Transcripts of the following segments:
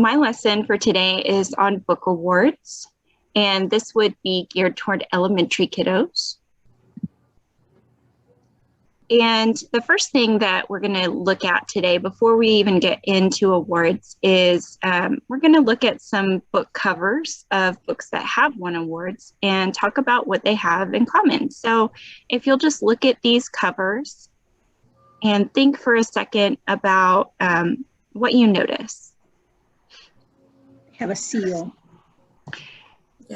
my lesson for today is on book awards, and this would be geared toward elementary kiddos. And the first thing that we're going to look at today, before we even get into awards, is we're going to look at some book covers of books that have won awards and talk about what they have in common. So if you'll just look at these covers and think for a second about what you notice. Have a seal.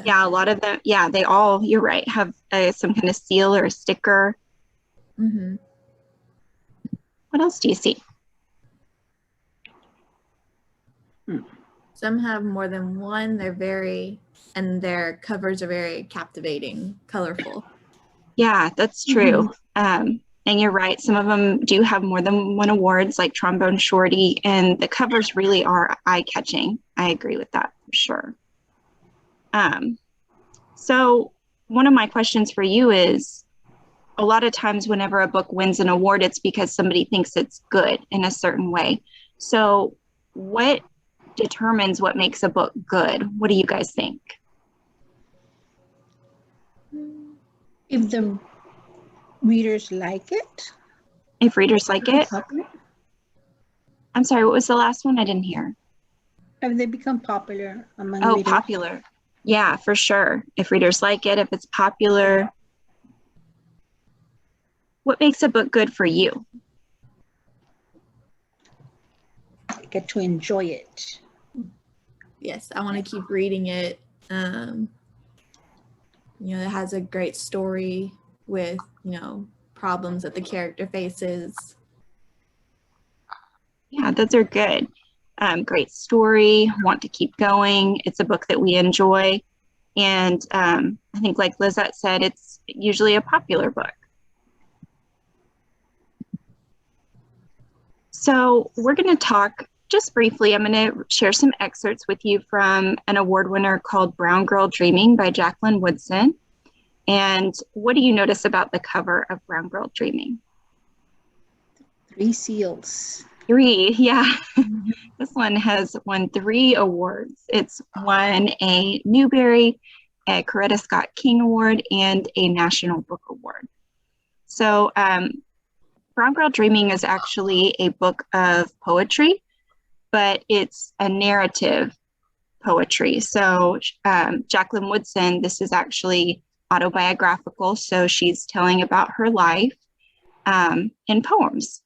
Yeah, a lot of them, yeah, they all, you're right, have some kind of seal or a sticker. Mm-hmm. What else do you see? Some have more than one. And their covers are very captivating, colorful. Yeah, that's true. And you're right. Some of them do have more than one awards, like Trombone Shorty, and the covers really are eye-catching. I agree with that for sure. So one of my questions for you is, a lot of times whenever a book wins an award, it's because somebody thinks it's good in a certain way. So what determines what makes a book good? What do you guys think? If the readers like it. If readers like it? I'm sorry, what was the last one? I didn't hear. Have they become popular among readers? Popular. Yeah, for sure. If readers like it, if it's popular. What makes a book good for you? I get to enjoy it. Yes, I want to keep reading it. It has a great story with, problems that the character faces. Yeah, those are good. Great story, want to keep going. It's a book that we enjoy. And I think like Lizette said, it's usually a popular book. So we're going to talk just briefly. I'm going to share some excerpts with you from an award winner called Brown Girl Dreaming by Jacqueline Woodson. And what do you notice about the cover of Brown Girl Dreaming? 3 seals. 3, yeah. This one has won 3 awards. It's won a Newbery, a Coretta Scott King Award, and a National Book Award. So Brown Girl Dreaming is actually a book of poetry, but it's a narrative poetry. So Jacqueline Woodson, this is actually autobiographical. So she's telling about her life in poems.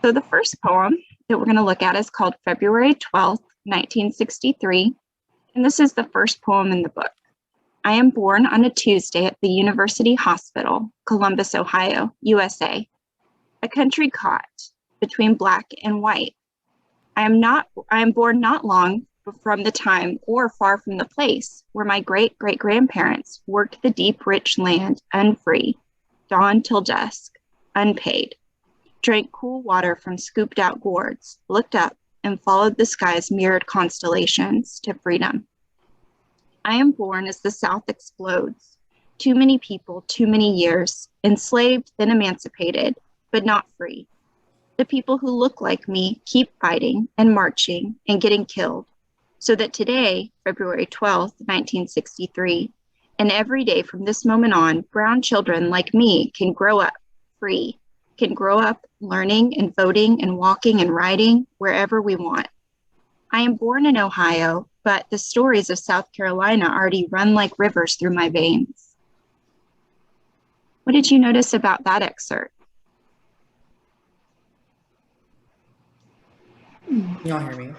So the first poem that we're going to look at is called February 12th, 1963. And this is the first poem in the book. I am born on a Tuesday at the University Hospital, Columbus, Ohio, USA. A country caught between black and white. I am born not long from the time or far from the place where my great-great-grandparents worked the deep, rich land unfree, dawn till dusk, unpaid, drank cool water from scooped out gourds, looked up and followed the sky's mirrored constellations to freedom. I am born as the South explodes. Too many people, too many years, enslaved, then emancipated, but not free. The people who look like me keep fighting and marching and getting killed, so that today, February 12th, 1963, and every day from this moment on, brown children like me can grow up free, can grow up learning and voting and walking and riding wherever we want. I am born in Ohio, but the stories of South Carolina already run like rivers through my veins. What did you notice about that excerpt? Y'all hear me?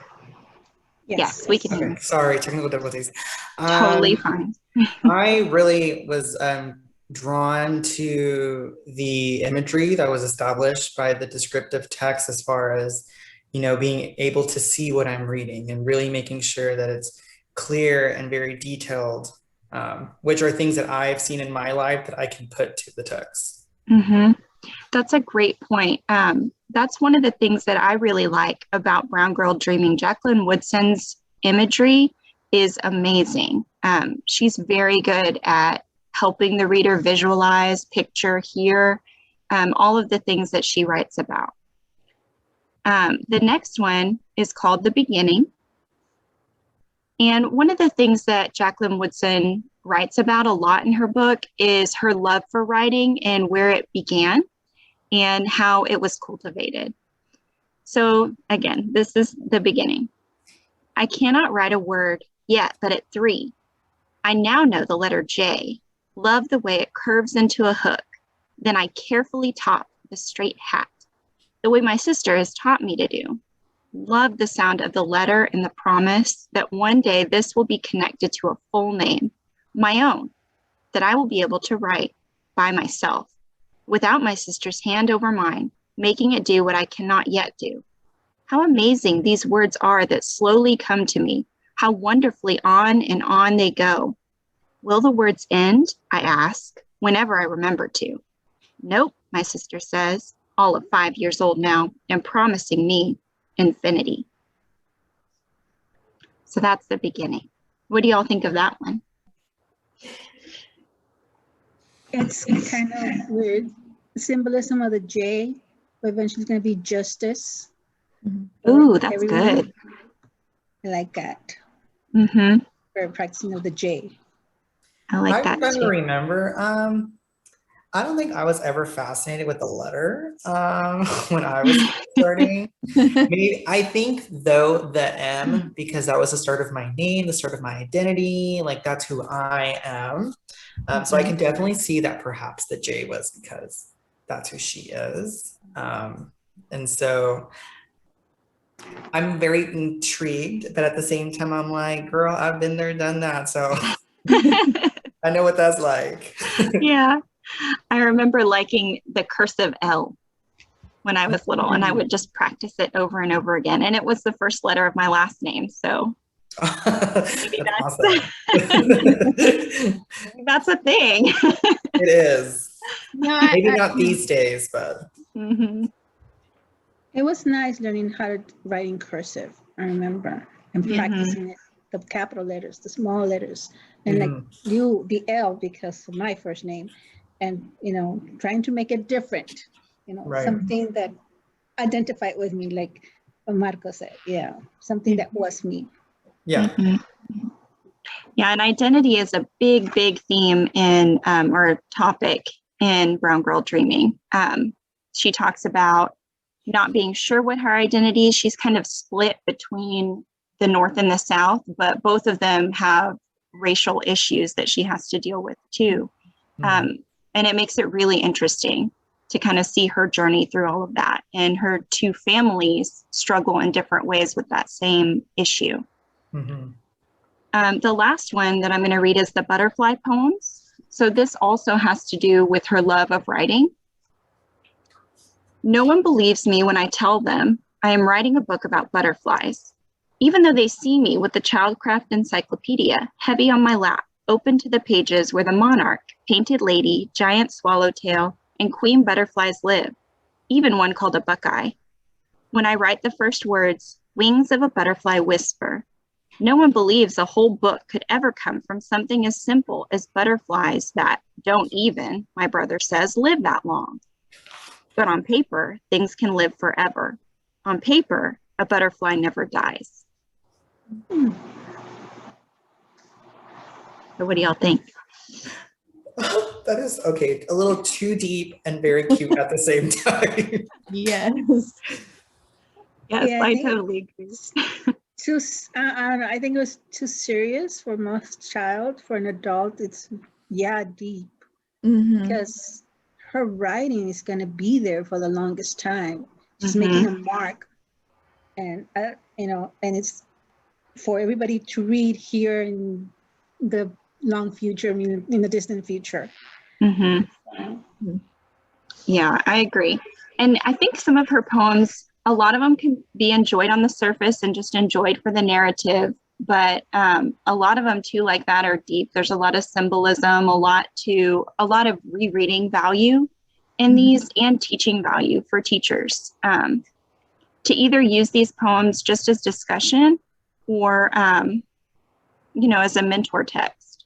Yes, we can hear you. Sorry, technical difficulties. Totally fine. I really was drawn to the imagery that was established by the descriptive text as far as, being able to see what I'm reading and really making sure that it's clear and very detailed, which are things that I've seen in my life that I can put to the text. Mm-hmm. That's a great point. That's one of the things that I really like about Brown Girl Dreaming. Jacqueline Woodson's imagery is amazing. She's very good at helping the reader visualize, picture, hear, all of the things that she writes about. The next one is called The Beginning, And one of the things that Jacqueline Woodson writes about a lot in her book is her love for writing and where it began and how it was cultivated. So again, this is the beginning. I cannot write a word yet, but at 3, I now know the letter J. Love the way it curves into a hook. Then I carefully top the straight hat, the way my sister has taught me to do. Love the sound of the letter and the promise that one day this will be connected to a full name, my own, that I will be able to write by myself, without my sister's hand over mine, making it do what I cannot yet do. How amazing these words are that slowly come to me, how wonderfully on and on they go. Will the words end? I ask, whenever I remember to. Nope, my sister says, all of 5 years old now, and promising me infinity. So that's the beginning. What do y'all think of that one? It's kind of weird. The symbolism of the J, but eventually it's going to be justice. Ooh, that's Everyone. good. I like that. Mm-hmm. For practicing of the J. I like I'm that trying to too. remember. I don't think I was ever fascinated with the letter when I was starting. Maybe, I think though the M, because that was the start of my name, the start of my identity, like that's who I am. So I can definitely see that perhaps the J was because that's who she is. And so I'm very intrigued, but at the same time, I'm like, girl, I've been there, done that. So I know what that's like. Yeah. I remember liking the cursive L when I was little, and I would just practice it over and over again. And it was the first letter of my last name. So maybe That's that's, awesome. that's a thing. It is. No, Maybe not these days, but. Mm-hmm. it was nice learning how to write in cursive, I remember, and practicing it, the capital letters, the small letters, and like the L because of my first name, and trying to make it different, Right. something that identified with me, like Marco said, something that was me. Yeah. Mm-hmm. Yeah, and identity is a big, big theme in or topic in Brown Girl Dreaming. She talks about not being sure what her identity is. She's kind of split between the North and the South, but both of them have racial issues that she has to deal with too. And it makes it really interesting to kind of see her journey through all of that. And her 2 families struggle in different ways with that same issue. The last one that I'm going to read is the Butterfly Poems. So this also has to do with her love of writing. No one believes me when I tell them I am writing a book about butterflies, even though they see me with the Childcraft Encyclopedia heavy on my lap, open to the pages where the monarch, painted lady, giant swallowtail, and queen butterflies live, even one called a buckeye. When I write the first words, wings of a butterfly whisper, no one believes a whole book could ever come from something as simple as butterflies that don't even, my brother says, live that long. But on paper, things can live forever. On paper, a butterfly never dies. So what do y'all think? That is okay. A little too deep and very cute at the same time. Yes. Yes, Yeah, I totally agree. I don't know, I think it was too serious for most child. For an adult, it's deep. Because her writing is going to be there for the longest time. She's making a mark, and and it's for everybody to read here in the long future, I mean, in the distant future. Yeah, I agree. And I think some of her poems, a lot of them can be enjoyed on the surface and just enjoyed for the narrative. But a lot of them too, like that, are deep. There's a lot of symbolism, a lot of rereading value in these, and teaching value for teachers to either use these poems just as discussion or, as a mentor text.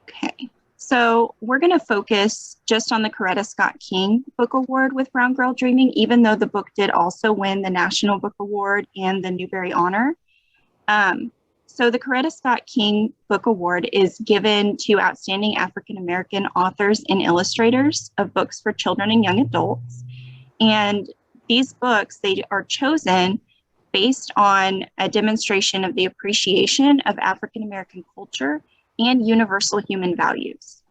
Okay. So we're going to focus just on the Coretta Scott King Book Award with Brown Girl Dreaming, even though the book did also win the National Book Award and the Newbery Honor. So the Coretta Scott King Book Award is given to outstanding African-American authors and illustrators of books for children and young adults. And these books, they are chosen based on a demonstration of the appreciation of African-American culture and universal human values.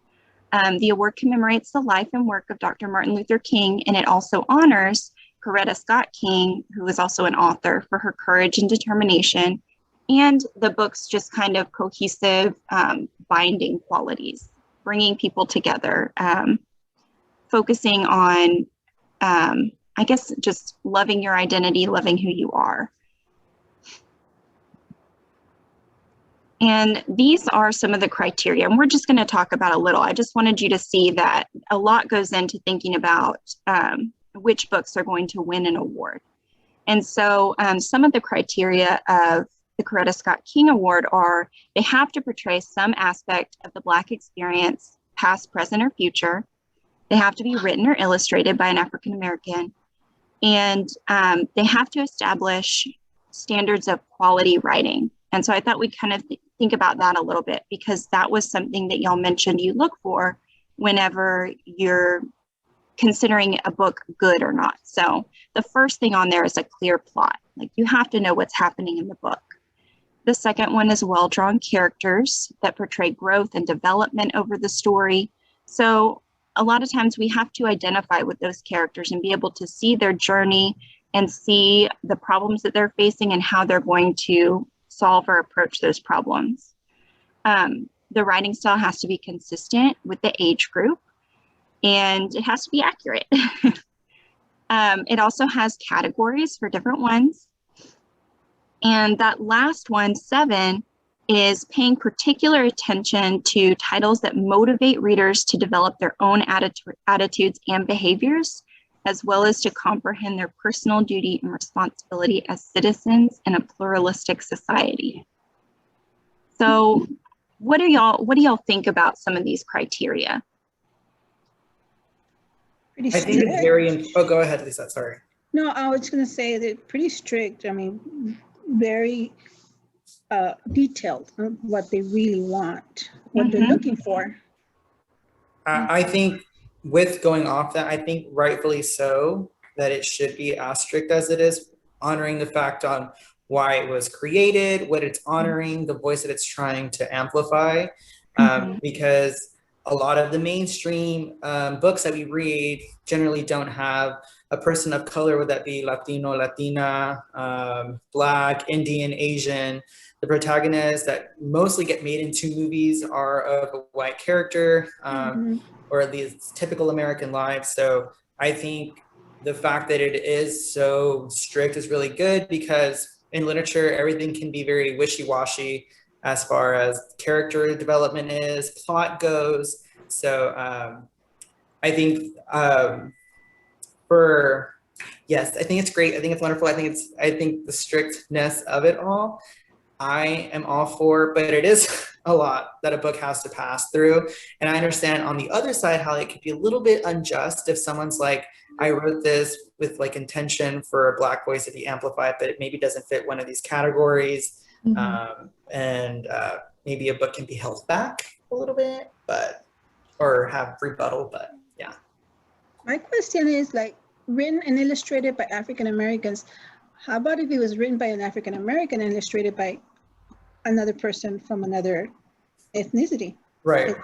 The award commemorates the life and work of Dr. Martin Luther King, and it also honors Coretta Scott King, who is also an author, for her courage and determination, and the book's just kind of cohesive binding qualities, bringing people together, focusing on, I guess, just loving your identity, loving who you are. And these are some of the criteria, and we're just going to talk about a little. I just wanted you to see that a lot goes into thinking about which books are going to win an award. And so some of the criteria of the Coretta Scott King Award are they have to portray some aspect of the Black experience, past, present, or future. They have to be written or illustrated by an African American. And they have to establish standards of quality writing. And so I thought we'd kind of think about that a little bit, because that was something that y'all mentioned you look for whenever you're considering a book good or not. So the first thing on there is a clear plot. Like, you have to know what's happening in the book. The second one is well-drawn characters that portray growth and development over the story. So a lot of times we have to identify with those characters and be able to see their journey and see the problems that they're facing and how they're going to solve or approach those problems. The writing style has to be consistent with the age group, and it has to be accurate. It also has categories for different ones. And that last one, 7, is paying particular attention to titles that motivate readers to develop their own attitudes and behaviors, as well as to comprehend their personal duty and responsibility as citizens in a pluralistic society. So what do y'all think about some of these criteria? Pretty I think it's very, oh, go ahead, Lisa, sorry. No, I was going to say they're pretty strict. I mean, very detailed on what they really want, what they're looking for. I think with going off that, I think rightfully so, that it should be as strict as it is, honoring the fact on why it was created, what it's honoring, the voice that it's trying to amplify, because a lot of the mainstream books that we read generally don't have a person of color, would that be Latino, Latina, Black, Indian, Asian. The protagonists that mostly get made into movies are of a white character, or these typical American lives. So I think the fact that it is so strict is really good, because in literature, everything can be very wishy-washy as far as character development is, plot goes. So I think yes, I think it's great. I think it's wonderful. I think the strictness of it all, I am all for, but it is a lot that a book has to pass through. And I understand on the other side how it could be a little bit unjust if someone's like, I wrote this with like intention for a Black voice to be amplified, but it maybe doesn't fit one of these categories. And maybe a book can be held back a little bit, or have rebuttal, but yeah. My question is, like, written and illustrated by African Americans. How about if it was written by an African American and illustrated by another person from another ethnicity? Right.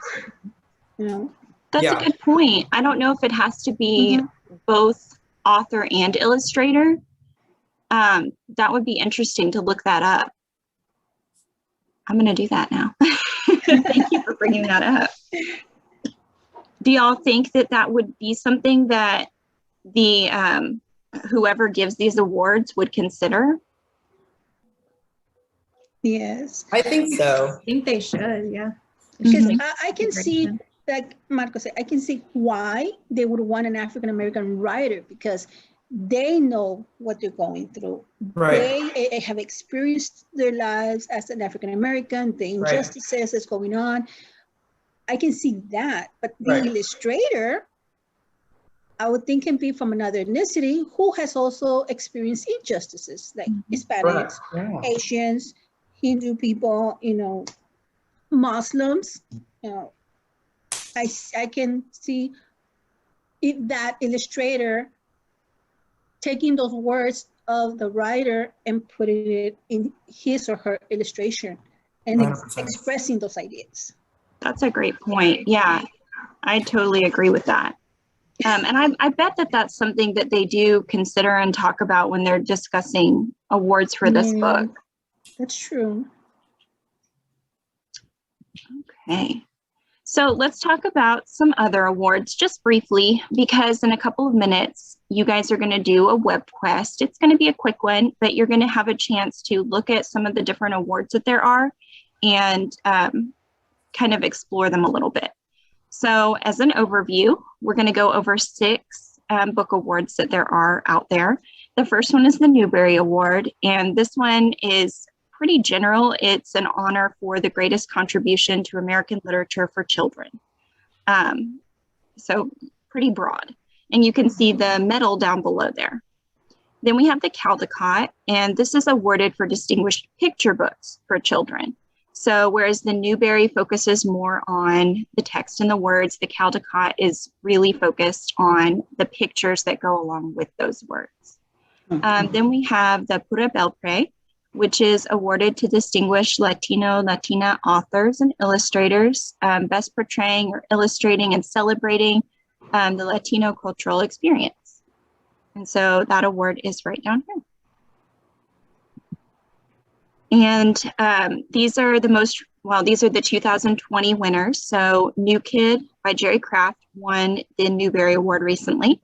That's a good point. I don't know if it has to be both author and illustrator. That would be interesting to look that up. I'm going to do that now. Thank you for bringing that up. Do y'all think that that would be something that the whoever gives these awards would consider? Yes. I think so. I think they should, yeah. Because I can see, like Marco said, I can see why they would want an African American writer, because they know what they're going through. Right. They have experienced their lives as an African American, the injustices that's going on. I can see that, but the illustrator, I would think, can be from another ethnicity who has also experienced injustices, like Hispanics, Asians, Hindu people, Muslims, I can see that illustrator taking those words of the writer and putting it in his or her illustration and expressing those ideas. That's a great point. Yeah, I totally agree with that. And I bet that that's something that they do consider and talk about when they're discussing awards for this book. That's true. Okay. So let's talk about some other awards just briefly, because in a couple of minutes, you guys are going to do a Webquest. It's going to be a quick one, but you're going to have a chance to look at some of the different awards that there are and kind of explore them a little bit. So as an overview, we're going to go over 6 book awards that there are out there. The first one is the Newbery Award, and this one is pretty general. It's an honor for the greatest contribution to American literature for children. So pretty broad. And you can see the medal down below there. Then we have the Caldecott, and this is awarded for distinguished picture books for children. So whereas the Newbery focuses more on the text and the words, the Caldecott is really focused on the pictures that go along with those words. Then we have the Pura Belpre, which is awarded to distinguished Latina authors and illustrators, best portraying or illustrating and celebrating the Latino cultural experience. And so that award is right down here. And these are the 2020 winners. So New Kid by Jerry Craft won the Newbery Award recently.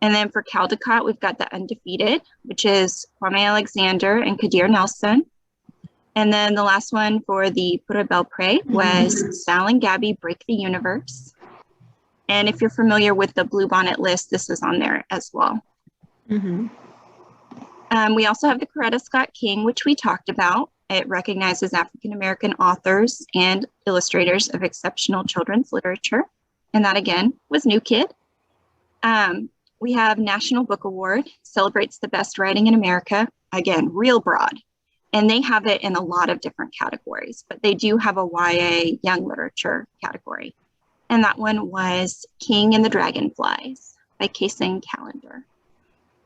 And then for Caldecott, we've got the Undefeated, which is Kwame Alexander and Kadir Nelson. And then the last one for the Pura Belpre was Sal and Gabby Break the Universe. And if you're familiar with the Bluebonnet list, this is on there as well. We also have the Coretta Scott King, which we talked about. It recognizes African-American authors and illustrators of exceptional children's literature. And that, again, was New Kid. We have National Book Award, celebrates the best writing in America. Again, real broad. And they have it in a lot of different categories, but they do have a YA young literature category. And that one was King and the Dragonflies by Kason Calendar.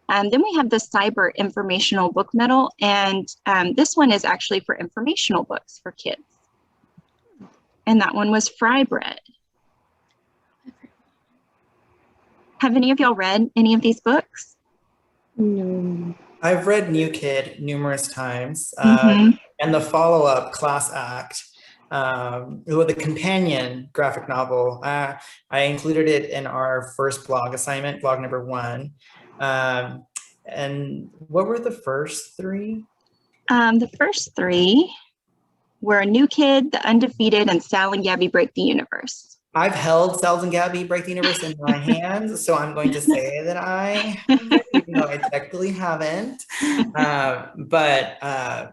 Then we have the Cyber Informational Book Medal, and this one is actually for informational books for kids. And that one was Fry Bread. Have any of y'all read any of these books? No. I've read New Kid numerous times, and the follow-up Class Act, the companion graphic novel. I included it in our first blog assignment, blog number 1. And what were the first 3? The first 3 were New Kid, The Undefeated, and Sal and Gabby Break the Universe. I've held Sal and Gabby Break the Universe in my hands, so I'm going to say that I have it, even though I technically haven't. But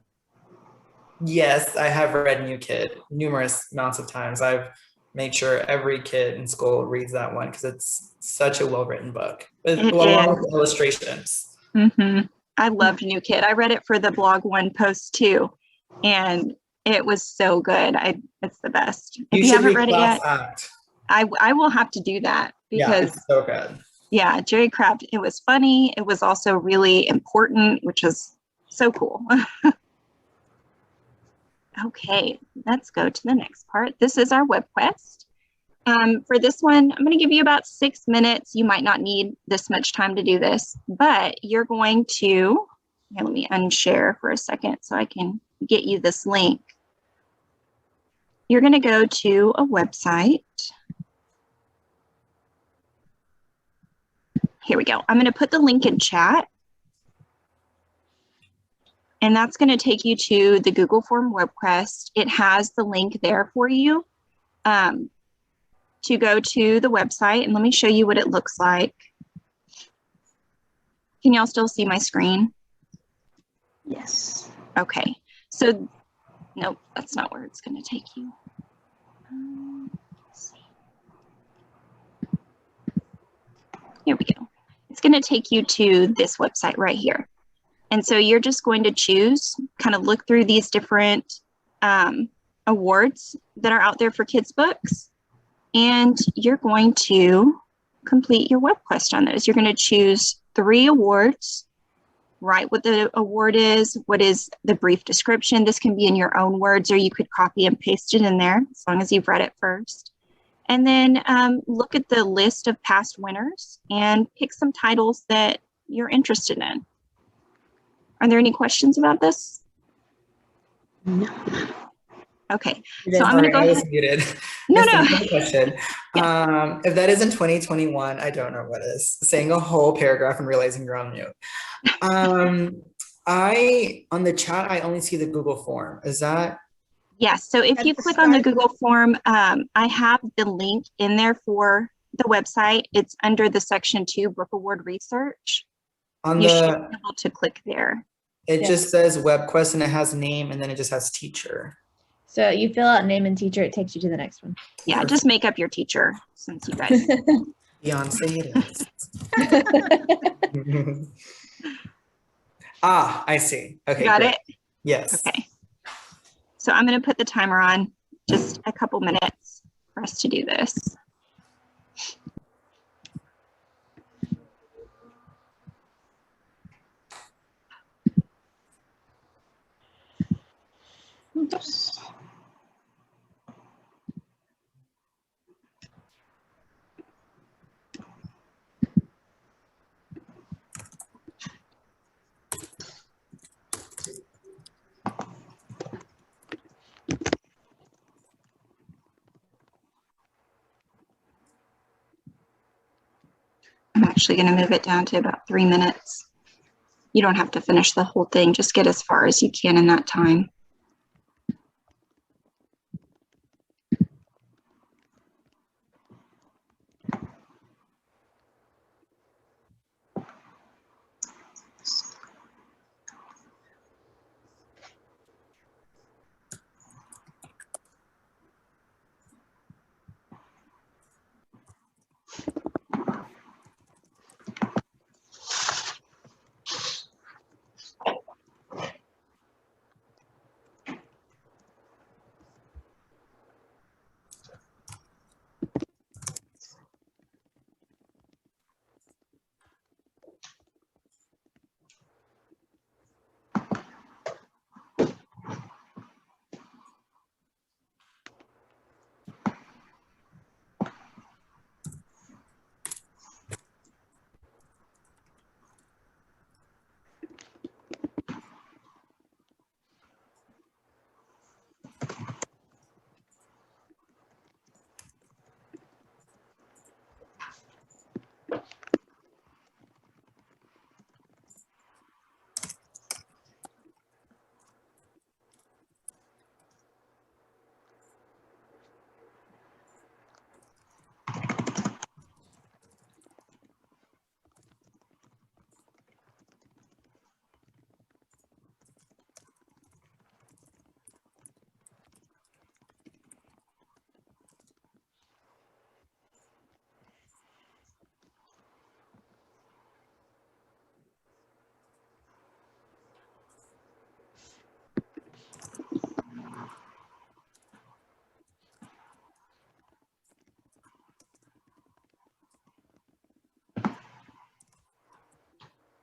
yes, I have read New Kid numerous amounts of times. I've made sure every kid in school reads that one because it's such a well-written book, along with illustrations. I loved New Kid. I read it for the blog 1 post too, and it was so good. It's the best. If you haven't read it yet, I will have to do that because it's so good. Yeah, Jerry Craft. It was funny. It was also really important, which is so cool. Okay, let's go to the next part. This is our Webquest. For this one, I'm going to give you about 6 minutes. You might not need this much time to do this, but you're going to, let me unshare for a second so I can get you this link. You're going to go to a website. Here we go. I'm going to put the link in chat. And that's going to take you to the Google Form Webquest. It has the link there for you to go to the website. And let me show you what it looks like. Can y'all still see my screen? Yes. Okay. So, nope, that's not where it's going to take you. Let's see. Here we go. It's going to take you to this website right here. And so you're just going to choose kind of look through these different awards that are out there for kids books, and you're going to complete your Webquest on those. You're going to choose 3 awards, write what the award is, what is the brief description. This can be in your own words, or you could copy and paste it in there as long as you've read it first. And then look at the list of past winners and pick some titles that you're interested in. Are there any questions about this? No. Okay, so I'm going to go ahead. Muted. No, no. no. Question. Yeah. If that is in 2021, I don't know what is. Saying a whole paragraph and realizing you're on mute. On the chat, I only see the Google form. Is that? Yes, so if you click on the Google form, I have the link in there for the website. It's under the section 2 Book Award Research. You should be able to click there. It just says Webquest and it has name and then it just has teacher. So you fill out name and teacher, it takes you to the next one. Yeah, just make up your teacher since you guys. Beyonce it is. I see. Okay. Got it? Yes. Okay. So I'm going to put the timer on just a couple minutes for us to do this. Oops. I'm actually going to move it down to about 3 minutes. You don't have to finish the whole thing, just get as far as you can in that time.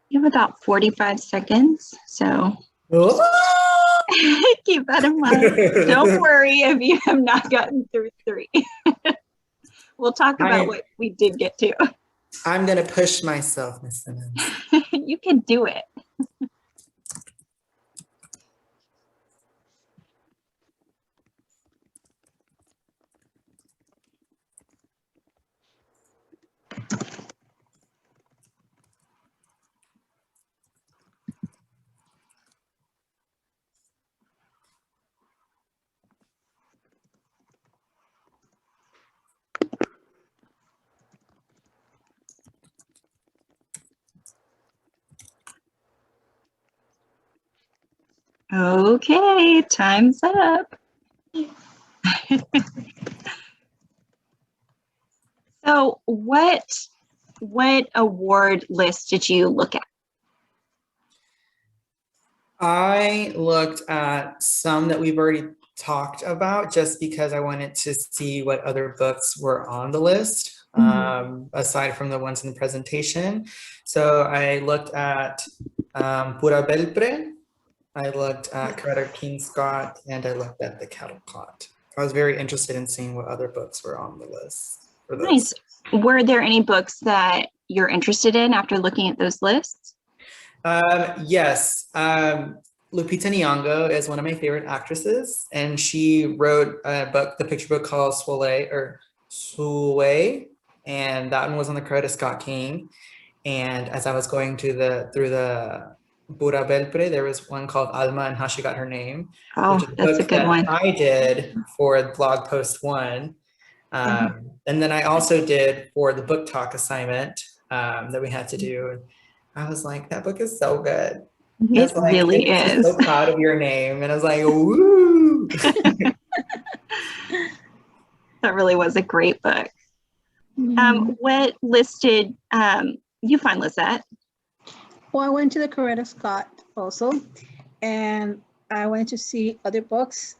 You have about 45 seconds, so keep that in mind. Don't worry if you have not gotten through 3. We'll talk about what we did get to. I'm going to push myself, Miss Simmons. You can do it. Okay, time's up. So what award list did you look at? I looked at some that we've already talked about just because I wanted to see what other books were on the list, aside from the ones in the presentation. So I looked at Pura Belpre, I looked at Coretta King Scott, and I looked at The Cattle Caught. I was very interested in seeing what other books were on the list for those. Nice. Were there any books that you're interested in after looking at those lists? Yes. Lupita Nyong'o is one of my favorite actresses, and she wrote a book, the picture book called Sway, and that one was on the Coretta Scott King. And as I was going through the Pura Belpre, there was one called Alma and How She Got Her Name, Oh, which is a that's a book good that one. I did for blog post 1. And then I also did for the book talk assignment that we had to do. I was like, that book is so good. It really is. So proud of your name. And I was like, woo. That really was a great book. What list did you find, Lisette? Well, I went to the Coretta Scott also, and I went to see other books.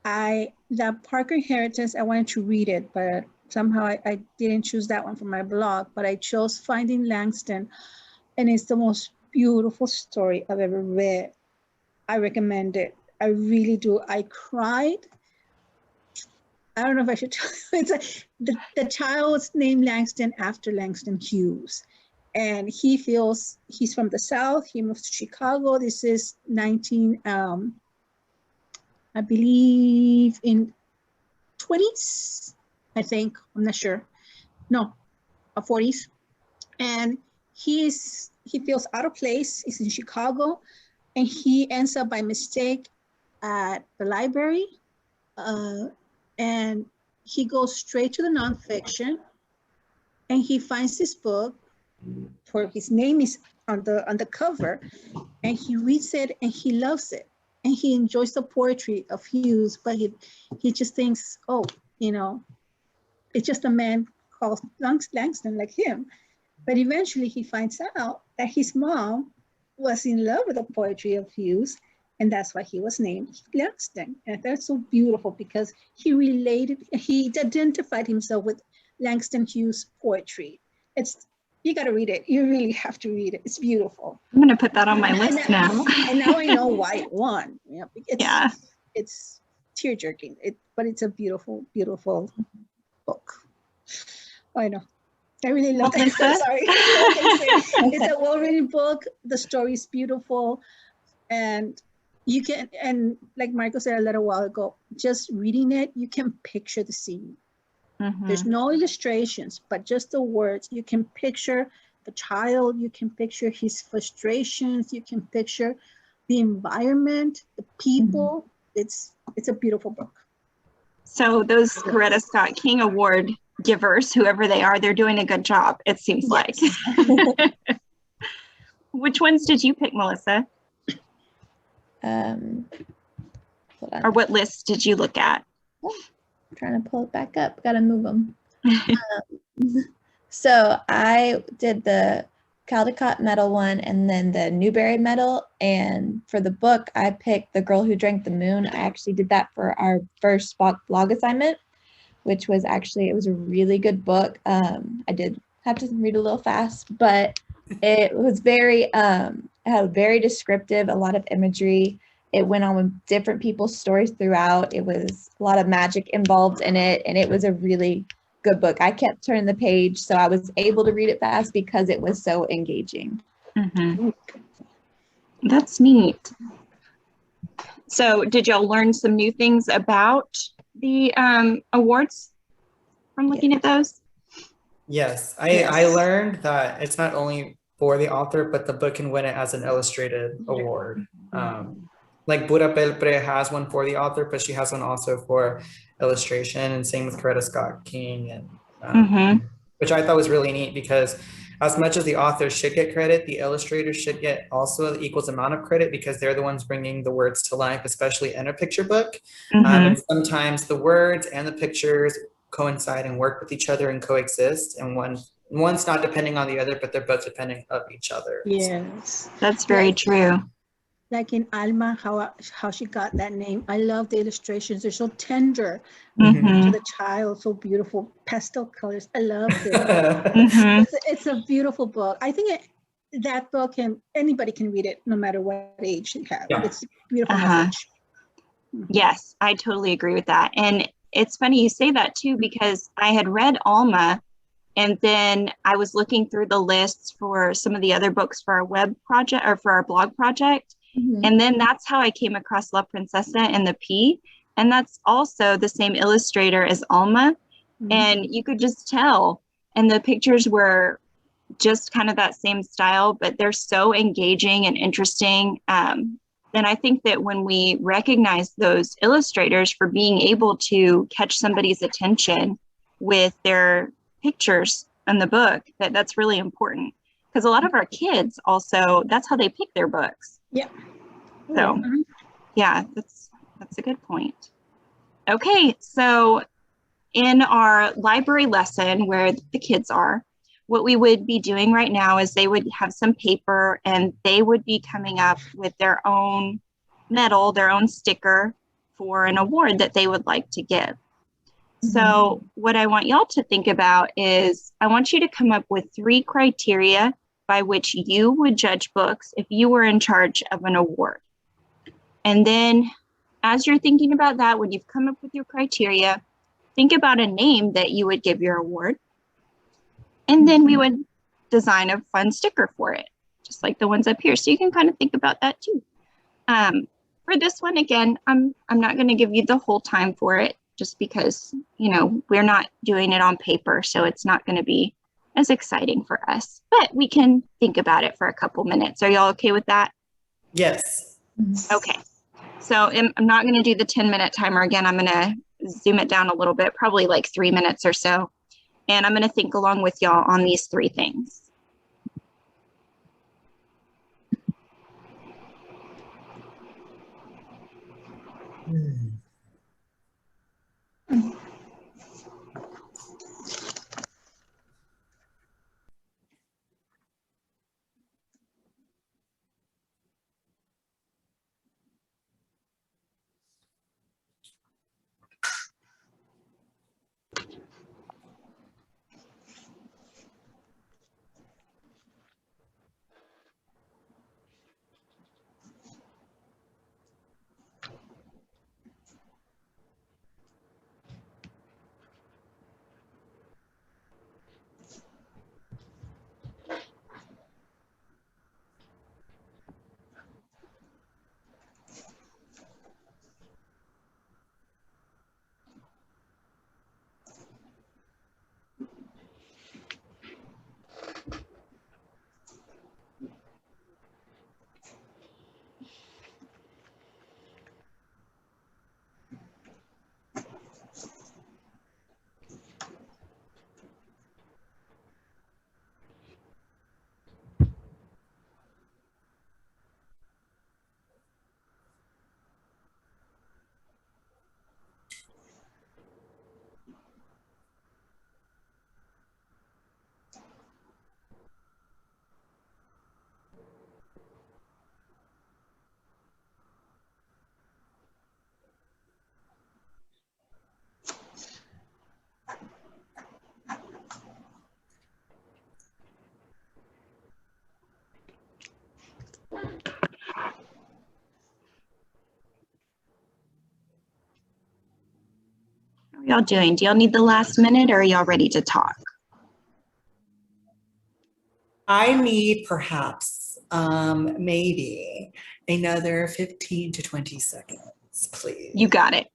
The Parker Inheritance, I wanted to read it, but somehow I didn't choose that one for my blog, but I chose Finding Langston, and it's the most beautiful story I've ever read. I recommend it. I really do. I cried. I don't know if I should tell you. It's the child's named Langston after Langston Hughes. And he feels he's from the South. He moved to Chicago. This is I believe in 20s, I think. I'm not sure. No, 40s. And he feels out of place. He's in Chicago, and he ends up by mistake at the library. And he goes straight to the nonfiction, and he finds this book where his name is on the cover, and he reads it and he loves it, and he enjoys the poetry of Hughes, but he just thinks, oh, it's just a man called Langston like him. But eventually he finds out that his mom was in love with the poetry of Hughes, and that's why he was named Langston. And that's so beautiful because he identified himself with Langston Hughes' poetry. You got to read it. You really have to read it. It's beautiful. I'm going to put that on my list now. And now I know why it won. It's tear-jerking, but it's a beautiful, beautiful book. Oh, I know. I really love it. Sorry. It's a well-written book. The story is beautiful. And like Michael said a little while ago, just reading it, you can picture the scene. There's no illustrations, but just the words. You can picture the child, you can picture his frustrations, you can picture the environment, the people. It's a beautiful book. So those Coretta Scott King Award givers, whoever they are, they're doing a good job, it seems like. Which ones did you pick, Melissa? Or what list did you look at? I'm trying to pull it back up. Got to move them. So I did the Caldecott Medal one and then the Newbery Medal. And for the book, I picked The Girl Who Drank the Moon. I actually did that for our first blog assignment, which was it was a really good book. I did have to read a little fast, but it was very, it had very descriptive, a lot of imagery. It went on with different people's stories throughout. It was a lot of magic involved in it, and it was a really good book. I kept turning the page, so I was able to read it fast because it was so engaging. That's neat. So did y'all learn some new things about the awards from looking at those? Yes, I learned that it's not only for the author, but the book can win it as an illustrated award. Like Pura Belpre has one for the author, but she has one also for illustration, and same with Coretta Scott King, and which I thought was really neat because as much as the author should get credit, the illustrators should get also the equals amount of credit because they're the ones bringing the words to life, especially in a picture book. And sometimes the words and the pictures coincide and work with each other and coexist, and one's not depending on the other, but they're both depending of each other. Yes, that's very true. like in Alma, how she got that name. I love the illustrations. They're so tender to the child, so beautiful. Pastel colors. I loved it. It's a beautiful book. I think that book anybody can read it, no matter what age you have. Yeah. It's a beautiful message. Yes, I totally agree with that. And it's funny you say that too, because I had read Alma, and then I was looking through the lists for some of the other books for our web project or for our blog project. And then that's how I came across La Princesa and the Pea. And that's also the same illustrator as Alma. And you could just tell. And the pictures were just kind of that same style, but they're so engaging and interesting. And I think that when we recognize those illustrators for being able to catch somebody's attention with their pictures in the book, that's really important, because a lot of our kids also, that's how they pick their books. Yeah. So yeah, that's a good point. Okay, so in our library lesson where the kids are, what we would be doing right now is they would have some paper and they would be coming up with their own medal, their own sticker for an award that they would like to give. So what I want y'all to think about is I want you to come up with 3 criteria by which you would judge books if you were in charge of an award. And then as you're thinking about that, when you've come up with your criteria, think about a name that you would give your award. And then we would design a fun sticker for it, just like the ones up here. So you can kind of think about that too. For this one, again, I'm not going to give you the whole time for it, just because, you know, we're not doing it on paper. So it's not going to be as exciting for us, but we can think about it for a couple minutes. Are y'all okay with that? Yes. Okay. So I'm not going to do the 10-minute timer again. I'm going to zoom it down a little bit, probably like 3 minutes or so. And I'm going to think along with y'all on these 3 things. How are y'all doing? Do y'all need the last minute, or are y'all ready to talk? I need perhaps maybe another 15 to 20 seconds, please. You got it.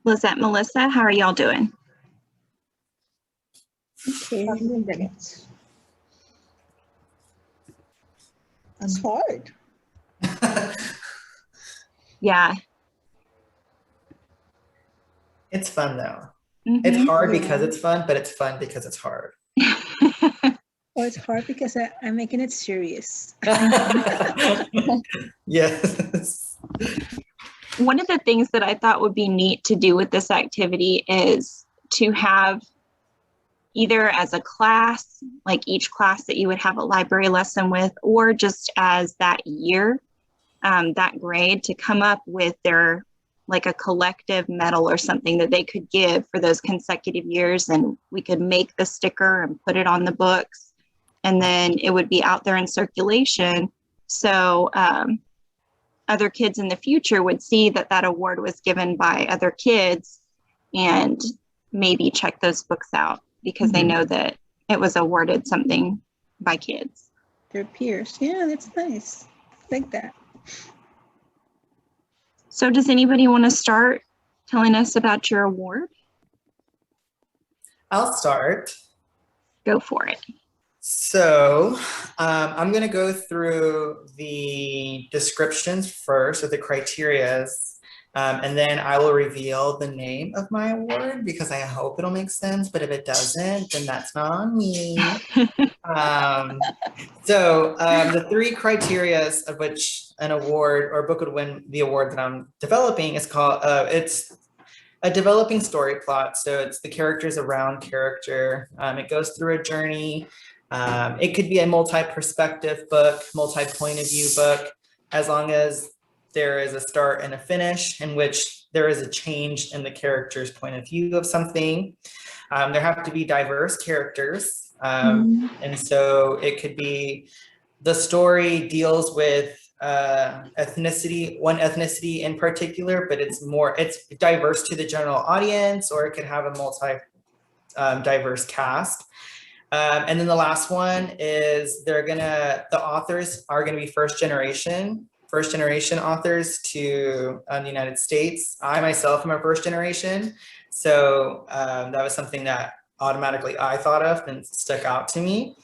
Lizette, Melissa, how are y'all doing? Okay, minutes. It's hard. Yeah. It's fun though. Mhm. It's hard Yeah. because it's fun, but it's fun because it's hard. Well, it's hard because I'm making it serious. Yes. One of the things that I thought would be neat to do with this activity is to have either as a class, like each class that you would have a library lesson with, or just as that year, that grade, to come up with their, like a collective medal or something that they could give for those consecutive years. And we could make the sticker and put it on the books. And then it would be out there in circulation. So other kids in the future would see that that award was given by other kids and maybe check those books out because they know that it was awarded something by kids. Their peers. Yeah, that's nice. I like that. So does anybody want to start telling us about your award? I'll start. Go for it. So I'm going to go through the descriptions first, or the criterias, and then I will reveal the name of my award because I hope it'll make sense. But if it doesn't, then that's not on me. So the three criterias of which an award or book would win the award that I'm developing is called, it's a developing story plot. So it's the characters around character. It goes through a journey. It could be a multi-perspective book, multi-point of view book, as long as there is a start and a finish in which there is a change in the character's point of view of something. There have to be diverse characters. And so it could be the story deals with ethnicity, one ethnicity in particular, but it's diverse to the general audience, or it could have a diverse cast. And then the last one is the authors are gonna be first generation authors to the United States. I myself am a first generation. So that was something that automatically I thought of and stuck out to me.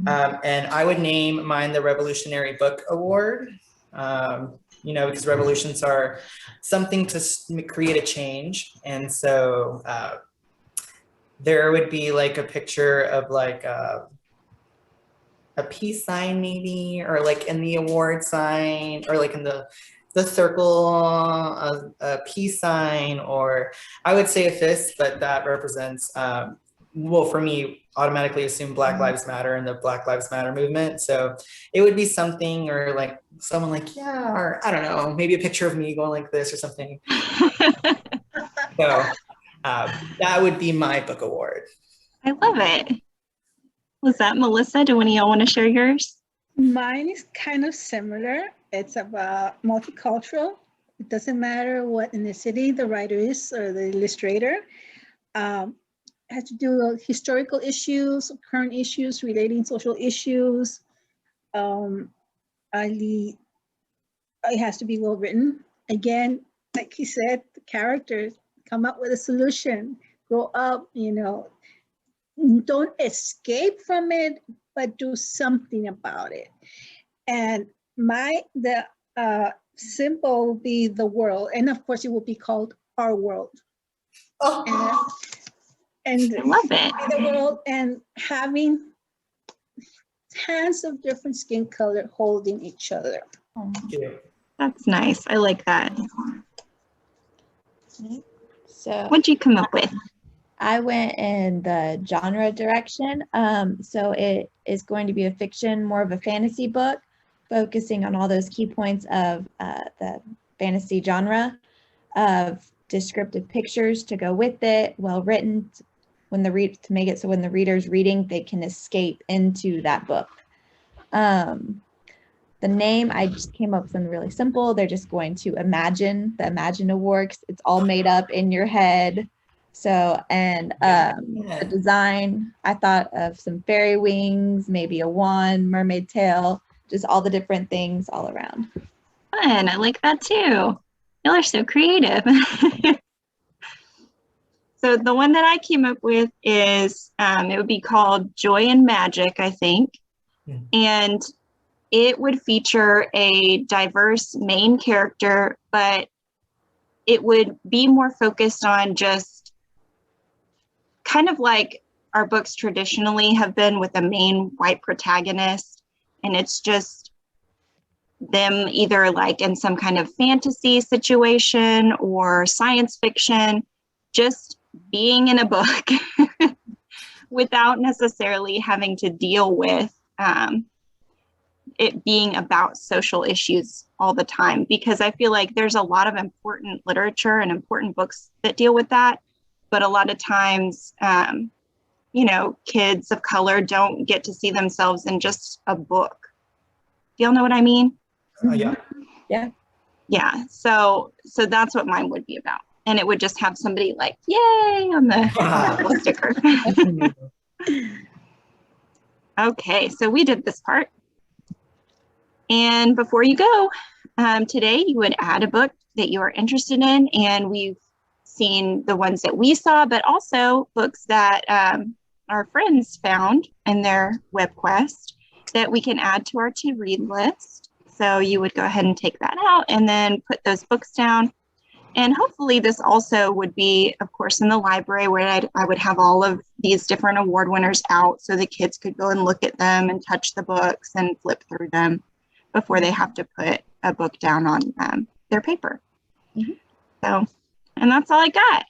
And I would name mine the Revolutionary Book Award, because revolutions are something to create a change. And so there would be like a picture of like a peace sign maybe, or like in the award sign, or like in the circle, a peace sign, or I would say a fist, but that represents, well, for me, automatically assume Black Lives Matter and the Black Lives Matter movement. So it would be something, or like someone like, yeah, or I don't know, maybe a picture of me going like this or something. So that would be my book award. I love it. Was that Melissa? Do any of y'all want to share yours? Mine is kind of similar. It's about multicultural. It doesn't matter what ethnicity the writer is or the illustrator. It has to do with historical issues, current issues, relating social issues. It has to be well written. Again, like he said, the characters come up with a solution, grow up, don't escape from it, but do something about it. And the symbol will be the world. And of course it will be called Our World. Oh. And I love it. The world, and having hands of different skin color holding each other. That's nice. I like that. So What'd you come up with? I went in the genre direction. So it is going to be a fiction, more of a fantasy book, focusing on all those key points of the fantasy genre, of descriptive pictures to go with it, well written, to make it so when the reader's reading, they can escape into that book. The name, I just came up with something really simple. They're just going to imagine the Imagine Award. It's all made up in your head. So, and the design, I thought of some fairy wings, maybe a wand, mermaid tail, just all the different things all around. Fun. I like that too. Y'all are so creative. So the one that I came up with is, it would be called Joy and Magic, I think. And it would feature a diverse main character, but it would be more focused on just kind of like our books traditionally have been with a main white protagonist, and it's just them either like in some kind of fantasy situation or science fiction, just being in a book without necessarily having to deal with it being about social issues all the time. Because I feel like there's a lot of important literature and important books that deal with that. But a lot of times, you know, kids of color don't get to see themselves in just a book. Do y'all know what I mean? Yeah. Yeah. Yeah. So that's what mine would be about. And it would just have somebody like, yay, on the sticker. Okay, so we did this part. And before you go, today you would add a book that you are interested in. And we've seen the ones that we saw, but also books that our friends found in their Webquest that we can add to our to-read list. So you would go ahead and take that out and then put those books down. And hopefully this also would be, of course, in the library where I would have all of these different award winners out so the kids could go and look at them and touch the books and flip through them before they have to put a book down on their paper. Mm-hmm. So, and that's all I got.